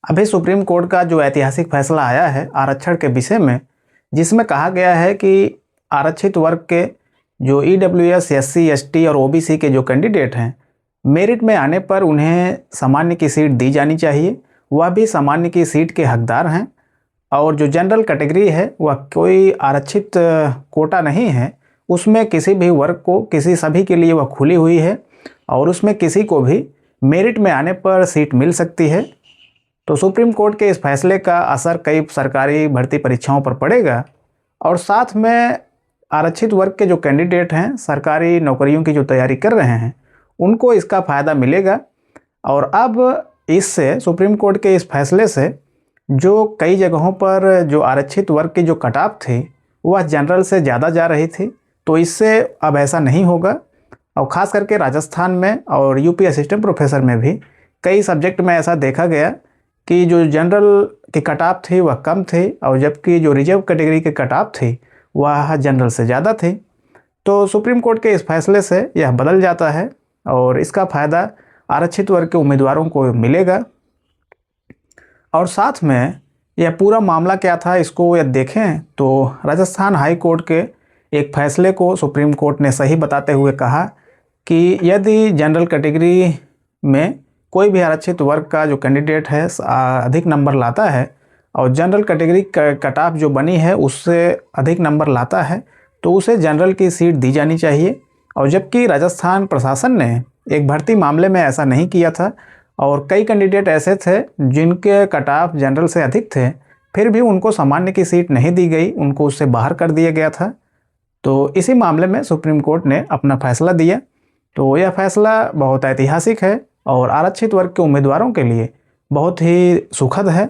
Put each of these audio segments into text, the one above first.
अभी supreme court का जो ऐतिहासिक फैसला आया है आरक्षण के विषय में, जिसमें कहा गया है कि आरक्षित वर्ग के जो ईडब्ल्यूएस, एससी, एसटी और ओबीसी के जो कैंडिडेट हैं, मेरिट में आने पर उन्हें सामान्य की सीट दी जानी चाहिए, वह भी सामान्य की सीट के हकदार हैं। और जो जनरल कैटेगरी है वह कोई आरक्षित कोटा नहीं है, उसमें किसी भी वर्ग को, सभी के लिए वह खुली हुई है और उसमें किसी को भी मेरिट में आने पर सीट मिल सकती है। तो सुप्रीम कोर्ट के इस फैसले का असर कई सरकारी भर्ती परीक्षाओं पर पड़ेगा और साथ में आरक्षित वर्ग के जो कैंडिडेट हैं, सरकारी नौकरियों की जो तैयारी कर रहे हैं, उनको इसका फ़ायदा मिलेगा। और अब इससे, सुप्रीम कोर्ट के इस फैसले से, जो कई जगहों पर जो आरक्षित वर्ग की जो कट ऑफ थी वह जनरल से ज़्यादा जा रही थी, तो इससे अब ऐसा नहीं होगा। और ख़ास करके राजस्थान में और यूपी असिस्टेंट प्रोफेसर में भी कई सब्जेक्ट में ऐसा देखा गया कि जो जनरल की कट ऑफ थी वह कम थी और जबकि जो रिजर्व कैटेगरी की कट ऑफ थी वह जनरल से ज़्यादा थी। तो सुप्रीम कोर्ट के इस फैसले से यह बदल जाता है और इसका फ़ायदा आरक्षित वर्ग के उम्मीदवारों को मिलेगा। और साथ में यह पूरा मामला क्या था, इसको यदि देखें तो राजस्थान हाई कोर्ट के एक फैसले को सुप्रीम कोर्ट ने सही बताते हुए कहा कि यदि जनरल कैटेगरी में कोई भी आरक्षित वर्ग का जो कैंडिडेट है अधिक नंबर लाता है और जनरल कैटेगरी कट ऑफ जो बनी है उससे अधिक नंबर लाता है, तो उसे जनरल की सीट दी जानी चाहिए। और जबकि राजस्थान प्रशासन ने एक भर्ती मामले में ऐसा नहीं किया था और कई कैंडिडेट ऐसे थे जिनके कट ऑफ जनरल से अधिक थे, फिर भी उनको सामान्य की सीट नहीं दी गई, उनको उससे बाहर कर दिया गया था। तो इसी मामले में सुप्रीम कोर्ट ने अपना फैसला दिया। तो यह फैसला बहुत ऐतिहासिक है और आरक्षित वर्ग के उम्मीदवारों के लिए बहुत ही सुखद है।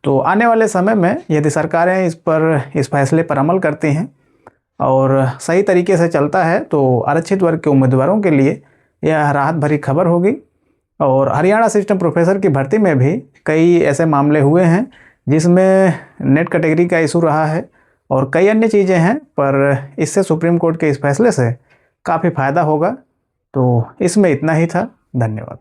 तो आने वाले समय में यदि सरकारें इस फैसले पर अमल करती हैं और सही तरीके से चलता है तो आरक्षित वर्ग के उम्मीदवारों के लिए यह राहत भरी खबर होगी। और हरियाणा असिस्टेंट प्रोफेसर की भर्ती में भी कई ऐसे मामले हुए हैं जिसमें नेट कैटेगरी का इशू रहा है और कई अन्य चीज़ें हैं, पर इससे सुप्रीम कोर्ट के इस फैसले से काफ़ी फ़ायदा होगा। तो इसमें इतना ही था। धन्यवाद।